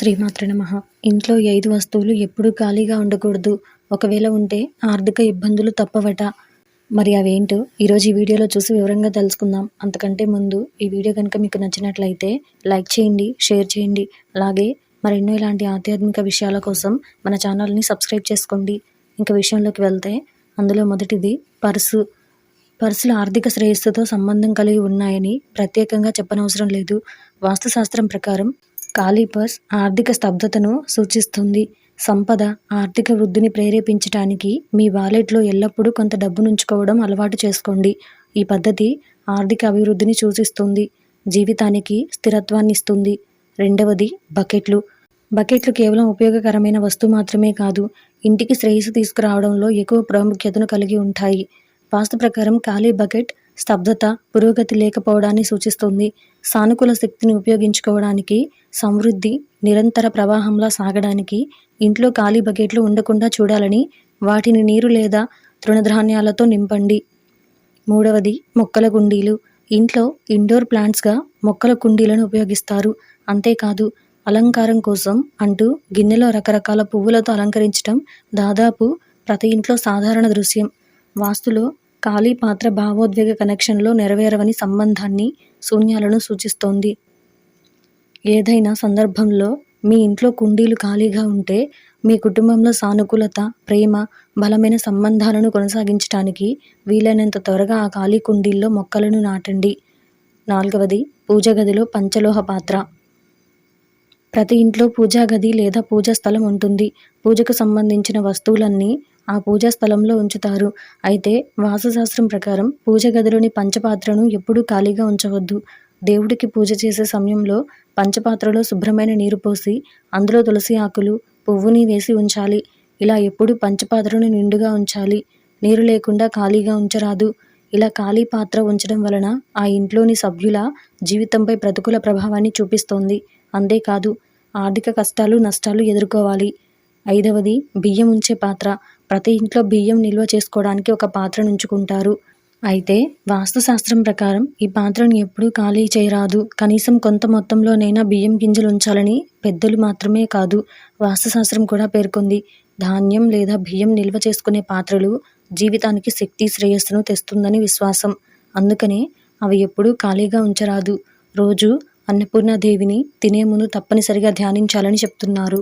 శ్రీమాత్రే నమః. ఇంట్లో ఈ 5 వస్తువులు ఎప్పుడూ ఖాళీగా ఉండకూడదు. ఒకవేళ ఉంటే ఆర్థిక ఇబ్బందులు తప్పవట. మరి అవేంటో ఈరోజు ఈ వీడియోలో చూసి వివరంగా తెలుసుకుందాం. అంతకంటే ముందు ఈ వీడియో కనుక మీకు నచ్చినట్లయితే లైక్ చేయండి, షేర్ చేయండి. అలాగే మరెన్నో ఇలాంటి ఆధ్యాత్మిక విషయాల కోసం మన ఛానల్ని సబ్స్క్రైబ్ చేసుకోండి. ఇంక విషయంలోకి వెళ్తే అందులో మొదటిది పర్సు. పర్సులు ఆర్థిక శ్రేయస్సుతో సంబంధం కలిగి ఉన్నాయని ప్రత్యేకంగా చెప్పనవసరం లేదు. వాస్తుశాస్త్రం ప్రకారం ఖాళీ పర్స్ ఆర్థిక స్తబ్దతను సూచిస్తుంది. సంపద, ఆర్థిక వృద్ధిని ప్రేరేపించటానికి మీ వాలెట్లో ఎల్లప్పుడూ కొంత డబ్బునుంచుకోవడం అలవాటు చేసుకోండి. ఈ పద్ధతి ఆర్థిక అభివృద్ధిని సూచిస్తుంది, జీవితానికి స్థిరత్వాన్నిస్తుంది. రెండవది బకెట్లు. బకెట్లు కేవలం ఉపయోగకరమైన వస్తువు మాత్రమే కాదు, ఇంటికి శ్రేయస్సు తీసుకురావడంలో ఎక్కువ ప్రాముఖ్యతను కలిగి ఉంటాయి. వాస్తు ప్రకారం ఖాళీ బకెట్ స్తబ్దత, పురోగతి లేకపోవడాన్ని సూచిస్తుంది. సానుకూల శక్తిని ఉపయోగించుకోవడానికి, సమృద్ధి నిరంతర ప్రవాహంలా సాగడానికి ఇంట్లో ఖాళీ బకెట్లు ఉండకుండా చూడాలని వాటిని నీరు లేదా తృణధాన్యాలతో నింపండి. మూడవది మొక్కల కుండీలు. ఇంట్లో ఇండోర్ ప్లాంట్స్గా మొక్కల కుండీలను ఉపయోగిస్తారు. అంతేకాదు, అలంకారం కోసం అంటూ గిన్నెలో రకరకాల పువ్వులతో అలంకరించడం దాదాపు ప్రతి ఇంట్లో సాధారణ దృశ్యం. వాస్తులో ఖాళీ పాత్ర భావోద్వేగ కనెక్షన్లో నెరవేరవని సంబంధాన్ని, శూన్యాలను సూచిస్తోంది. ఏదైనా సందర్భంలో మీ ఇంట్లో కుండీలు ఖాళీగా ఉంటే మీ కుటుంబంలో సానుకూలత, ప్రేమ, బలమైన సంబంధాలను కొనసాగించడానికి వీలైనంత త్వరగా ఆ ఖాళీ కుండీల్లో మొక్కలను నాటండి. నాలుగవది పూజ గదిలో పంచలోహ పాత్ర. ప్రతి ఇంట్లో పూజా గది లేదా పూజా స్థలం ఉంటుంది. పూజకు సంబంధించిన వస్తువులన్నీ ఆ పూజా స్థలంలో ఉంచుతారు. అయితే వాస్తుశాస్త్రం ప్రకారం పూజ గదిలోని పంచపాత్రను ఎప్పుడూ ఖాళీగా ఉంచవద్దు. దేవుడికి పూజ చేసే సమయంలో పంచపాత్రలో శుభ్రమైన నీరు పోసి అందులో తులసి ఆకులు, పువ్వుని వేసి ఉంచాలి. ఇలా ఎప్పుడూ పంచపాత్రను నిండుగా ఉంచాలి. నీరు లేకుండా ఖాళీగా ఉంచరాదు. ఇలా ఖాళీ పాత్ర ఉంచడం వలన ఆ ఇంట్లోని సభ్యుల జీవితంపై ప్రతికూల ప్రభావాన్ని చూపిస్తోంది. అంతేకాదు, ఆర్థిక కష్టాలు, నష్టాలు ఎదుర్కోవాలి. ఐదవది బియ్యం ఉంచే పాత్ర. ప్రతి ఇంట్లో బియ్యం నిల్వ చేసుకోవడానికి ఒక పాత్రను ఉంచుకుంటారు. అయితే వాస్తుశాస్త్రం ప్రకారం ఈ పాత్రను ఎప్పుడూ ఖాళీ చేయరాదు. కనీసం కొంత మొత్తంలోనైనా బియ్యం గింజలు ఉంచాలని పెద్దలు మాత్రమే కాదు, వాస్తుశాస్త్రం కూడా పేర్కొంది. ధాన్యం లేదా బియ్యం నిల్వ చేసుకునే పాత్రలు జీవితానికి శక్తి, శ్రేయస్సును తెస్తుందని విశ్వాసం. అందుకనే అవి ఎప్పుడూ ఖాళీగా ఉంచరాదు. రోజు అన్నపూర్ణాదేవిని తినే ముందు తప్పనిసరిగా ధ్యానించాలని చెప్తున్నారు.